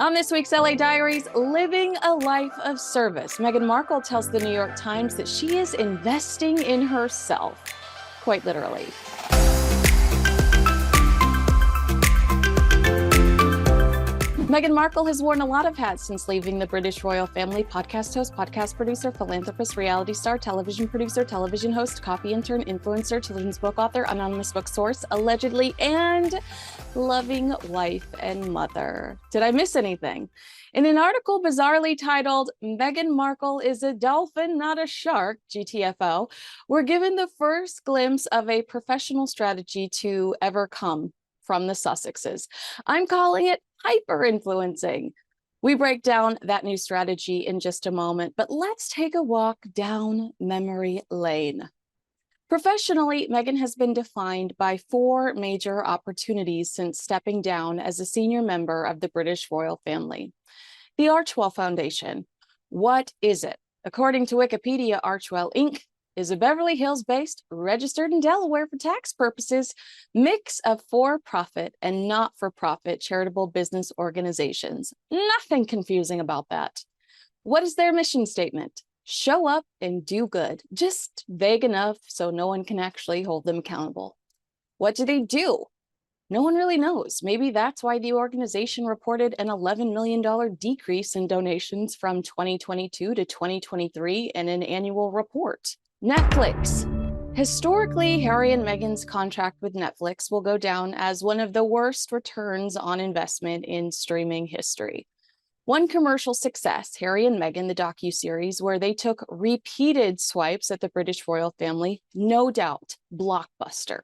On this week's LA Diaries, living a life of service, Meghan Markle tells the New York Times that she is investing in herself, quite literally. Meghan Markle has worn a lot of hats since leaving the British royal family. Podcast host, podcast producer, philanthropist, reality star, television producer, television host, copy intern, influencer, children's book author, anonymous book source, allegedly, and loving wife and mother. Did I miss anything? In an article bizarrely titled, Meghan Markle is a dolphin, not a shark, GTFO, we're given the first glimpse of a professional strategy to ever come from the Sussexes. I'm calling it hyper-influencing. We break down that new strategy in just a moment, but let's take a walk down memory lane. Professionally, Meghan has been defined by four major opportunities since stepping down as a senior member of the British royal family. The Archewell Foundation. What is it? According to Wikipedia, Archewell Inc. is a Beverly Hills-based, registered in Delaware for tax purposes, mix of for-profit and not-for-profit charitable business organizations. Nothing confusing about that. What is their mission statement? Show up and do good. Just vague enough so no one can actually hold them accountable. What do? No one really knows. Maybe that's why the organization reported an $11 million decrease in donations from 2022 to 2023 in an annual report. Netflix. Historically, Harry and Meghan's contract with Netflix will go down as one of the worst returns on investment in streaming history. One commercial success, Harry and Meghan, the docuseries, where they took repeated swipes at the British royal family, no doubt, blockbuster.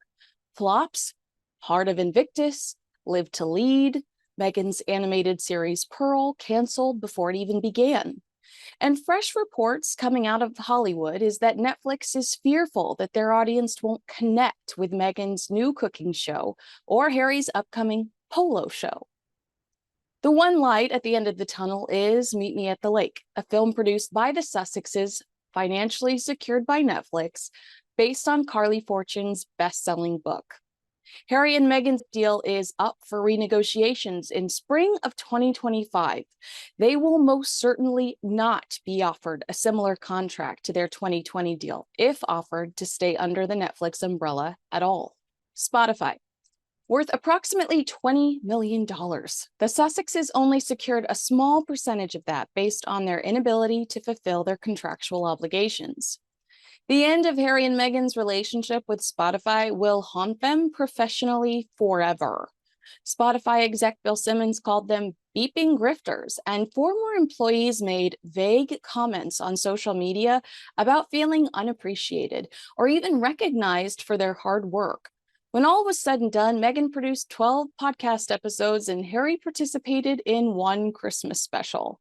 Flops, Heart of Invictus, Live to Lead, Meghan's animated series Pearl, canceled before it even began. And fresh reports coming out of Hollywood is that Netflix is fearful that their audience won't connect with Meghan's new cooking show or Harry's upcoming polo show. The one light at the end of the tunnel is Meet Me at the Lake, a film produced by the Sussexes, financially secured by Netflix, based on Carly Fortune's best-selling book. Harry and Meghan's deal is up for renegotiations in spring of 2025. They will most certainly not be offered a similar contract to their 2020 deal, if offered to stay under the Netflix umbrella at all. Spotify. Worth approximately $20 million. The Sussexes only secured a small percentage of that based on their inability to fulfill their contractual obligations. The end of Harry and Meghan's relationship with Spotify will haunt them professionally forever. Spotify exec Bill Simmons called them beeping grifters, and former employees made vague comments on social media about feeling unappreciated or even recognized for their hard work. When all was said and done, Meghan produced 12 podcast episodes and Harry participated in one Christmas special.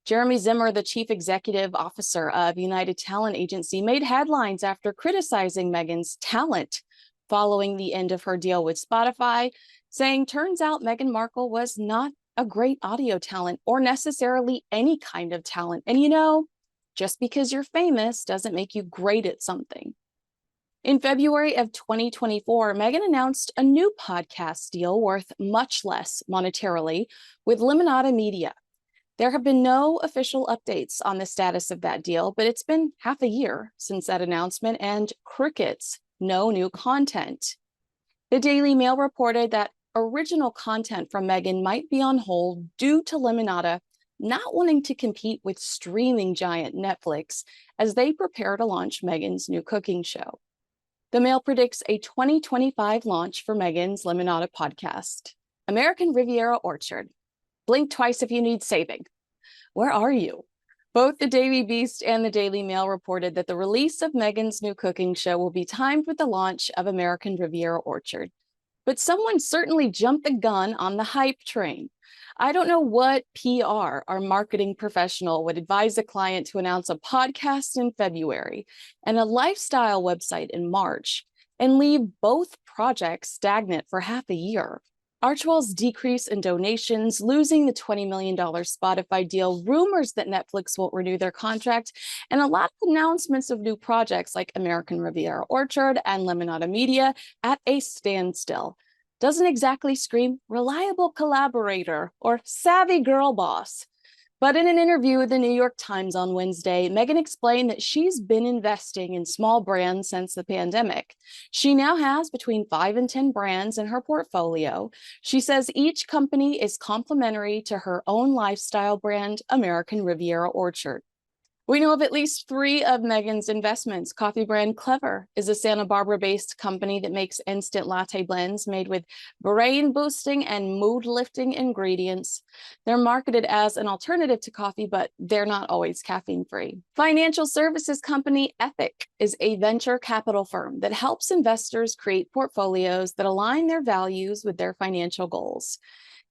Jeremy Zimmer, the chief executive officer of United Talent Agency, made headlines after criticizing Meghan's talent following the end of her deal with Spotify, saying, turns out Meghan Markle was not a great audio talent or necessarily any kind of talent. And you know, just because you're famous doesn't make you great at something. In February of 2024, Meghan announced a new podcast deal worth much less monetarily with Limonada Media. There have been no official updates on the status of that deal, but it's been half a year since that announcement and crickets, no new content. The Daily Mail reported that original content from Meghan might be on hold due to Limonada not wanting to compete with streaming giant Netflix as they prepare to launch Meghan's new cooking show. The Mail predicts a 2025 launch for Meghan's Limonada podcast. American Riviera Orchard. Blink twice if you need saving. Where are you? Both the Daily Beast and the Daily Mail reported that the release of Meghan's new cooking show will be timed with the launch of American Riviera Orchard. But someone certainly jumped the gun on the hype train. I don't know what PR or marketing professional would advise a client to announce a podcast in February and a lifestyle website in March and leave both projects stagnant for half a year. Archewell's decrease in donations, losing the $20 million Spotify deal, rumors that Netflix won't renew their contract, and a lot of announcements of new projects like American Riviera Orchard and Limonada Media at a standstill. doesn't exactly scream reliable collaborator or savvy girl boss. But in an interview with the New York Times on Wednesday, Meghan explained that she's been investing in small brands since the pandemic. She now has between 5 and 10 brands in her portfolio. She says each company is complementary to her own lifestyle brand, American Riviera Orchard. We know of at least 3 of Meghan's investments. Coffee brand Clever is a Santa Barbara-based company that makes instant latte blends made with brain-boosting and mood-lifting ingredients. They're marketed as an alternative to coffee, but they're not always caffeine-free. Financial services company Ethic is a venture capital firm that helps investors create portfolios that align their values with their financial goals.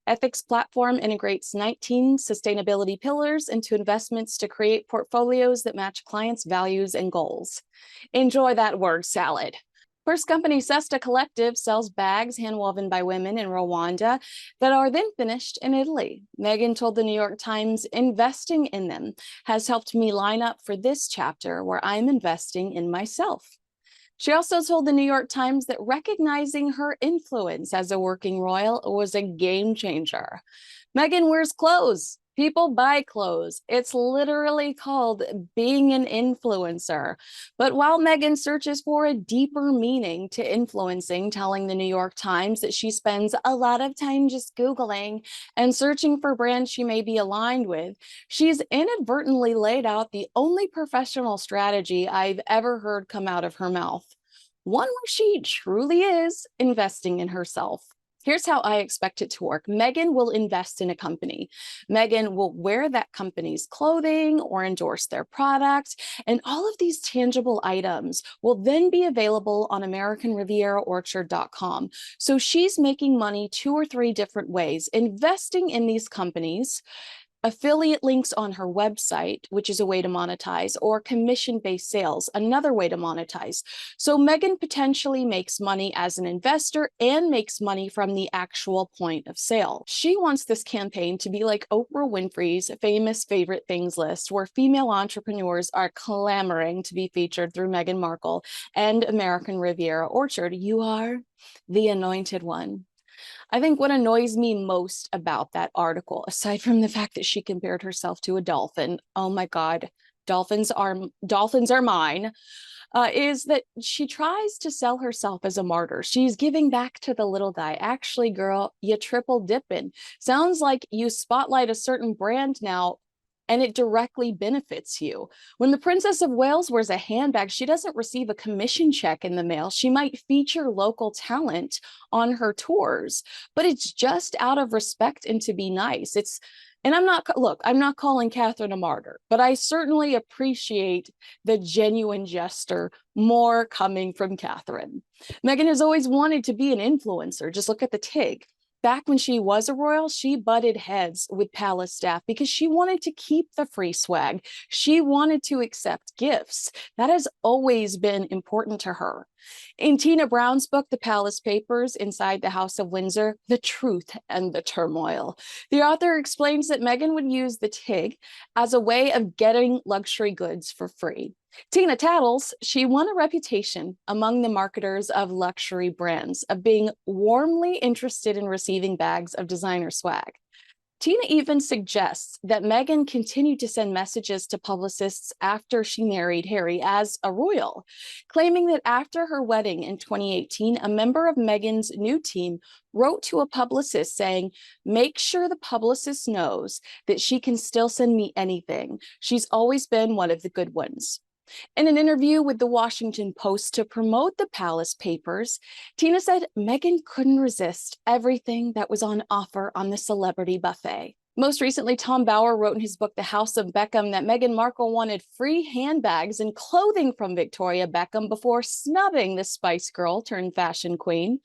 Ethic's platform integrates 19 sustainability pillars into investments to create portfolios that match clients' values and goals. Enjoy that word salad. First company Sesta Collective sells bags hand-woven by women in Rwanda that are then finished in Italy. Meghan told the New York Times, investing in them has helped me line up for this chapter where I'm investing in myself. She also told the New York Times that recognizing her influence as a working royal was a game changer. Meghan wears clothes. People buy clothes. It's literally called being an influencer. But while Meghan searches for a deeper meaning to influencing, telling the New York Times that she spends a lot of time just Googling and searching for brands she may be aligned with, she's inadvertently laid out the only professional strategy I've ever heard come out of her mouth. One where she truly is investing in herself. Here's how I expect it to work. Meghan will invest in a company. Meghan will wear that company's clothing or endorse their product. And all of these tangible items will then be available on AmericanRivieraOrchard.com. So she's making money 2 or 3 different ways, investing in these companies, affiliate links on her website, which is a way to monetize, or commission-based sales, another way to monetize. So Meghan potentially makes money as an investor and makes money from the actual point of sale. She wants this campaign to be like Oprah Winfrey's famous favorite things list, where female entrepreneurs are clamoring to be featured through Meghan Markle and American Riviera Orchard. You are the anointed one. I think what annoys me most about that article, aside from the fact that she compared herself to a dolphin, oh my God, dolphins are mine, is that she tries to sell herself as a martyr. She's giving back to the little guy. Actually, girl, you triple dipping. Sounds like you spotlight a certain brand now, and it directly benefits you. When the Princess of Wales wears a handbag, she doesn't receive a commission check in the mail. She might feature local talent on her tours, but it's just out of respect and to be nice. And I'm not calling Catherine a martyr, but I certainly appreciate the genuine gesture more coming from Catherine. Meghan has always wanted to be an influencer. Just look at the TIG. Back when she was a royal, she butted heads with palace staff because she wanted to keep the free swag. She wanted to accept gifts. That has always been important to her. In Tina Brown's book, The Palace Papers Inside the House of Windsor, The Truth and the Turmoil, the author explains that Meghan would use the TIG as a way of getting luxury goods for free. Tina tattles, she won a reputation among the marketers of luxury brands of being warmly interested in receiving bags of designer swag. Tina even suggests that Meghan continued to send messages to publicists after she married Harry as a royal, claiming that after her wedding in 2018, a member of Meghan's new team wrote to a publicist saying, "Make sure the publicist knows that she can still send me anything. She's always been one of the good ones." In an interview with the Washington Post to promote the Palace Papers, Tina said Meghan couldn't resist everything that was on offer on the celebrity buffet. Most recently, Tom Bauer wrote in his book, The House of Beckham, that Meghan Markle wanted free handbags and clothing from Victoria Beckham before snubbing the Spice Girl turned fashion queen.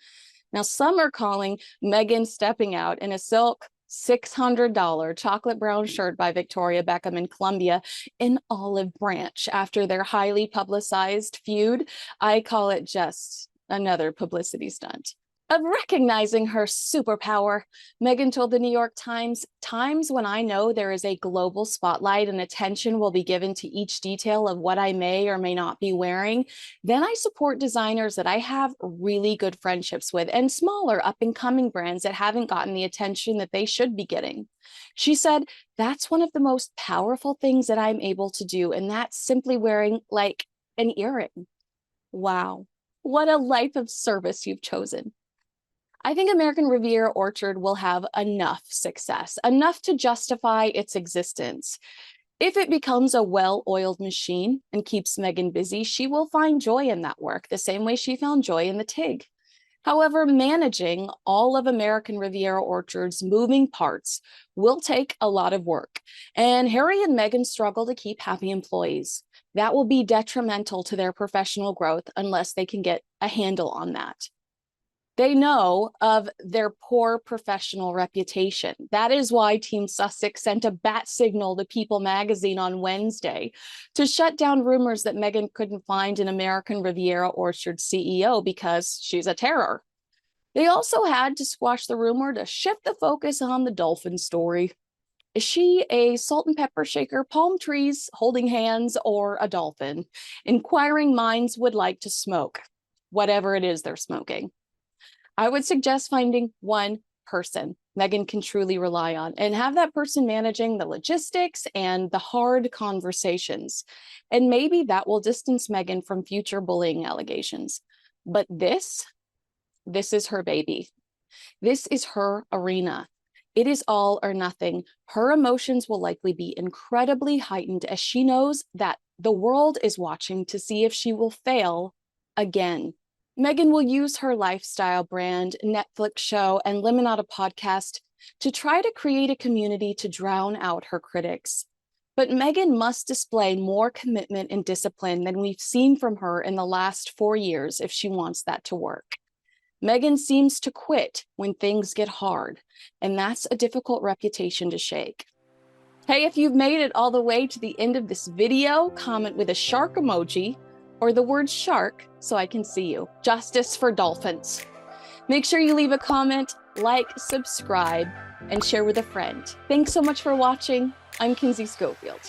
Now, some are calling Meghan stepping out in a silk $600 chocolate brown shirt by Victoria Beckham in Colombia in olive branch after their highly publicized feud. I call it just another publicity stunt. Of recognizing her superpower, Meghan told the New York Times, "Times when I know there is a global spotlight and attention will be given to each detail of what I may or may not be wearing, then I support designers that I have really good friendships with and smaller up-and-coming brands that haven't gotten the attention that they should be getting." She said, "That's one of the most powerful things that I'm able to do, and that's simply wearing like an earring." Wow, what a life of service you've chosen. I think American Riviera Orchard will have enough success, enough to justify its existence. If it becomes a well-oiled machine and keeps Meghan busy, she will find joy in that work, the same way she found joy in the TIG. However, managing all of American Riviera Orchard's moving parts will take a lot of work, and Harry and Meghan struggle to keep happy employees. That will be detrimental to their professional growth unless they can get a handle on that. They know of their poor professional reputation. That is why Team Sussex sent a bat signal to People magazine on Wednesday to shut down rumors that Meghan couldn't find an American Riviera Orchard CEO because she's a terror. They also had to squash the rumor to shift the focus on the Dolphin story. Is she a salt and pepper shaker, palm trees, holding hands, or a dolphin? Inquiring minds would like to smoke, whatever it is they're smoking. I would suggest finding one person Meghan can truly rely on and have that person managing the logistics and the hard conversations. And maybe that will distance Meghan from future bullying allegations. But this is her baby. This is her arena. It is all or nothing. Her emotions will likely be incredibly heightened as she knows that the world is watching to see if she will fail again. Meghan will use her lifestyle brand, Netflix show, and Limonada podcast to try to create a community to drown out her critics. But Meghan must display more commitment and discipline than we've seen from her in the last 4 years if she wants that to work. Meghan seems to quit when things get hard, and that's a difficult reputation to shake. Hey, if you've made it all the way to the end of this video, comment with a shark emoji or the word shark so I can see you. Justice for dolphins. Make sure you leave a comment, like, subscribe, and share with a friend. Thanks so much for watching. I'm Kinsey Schofield.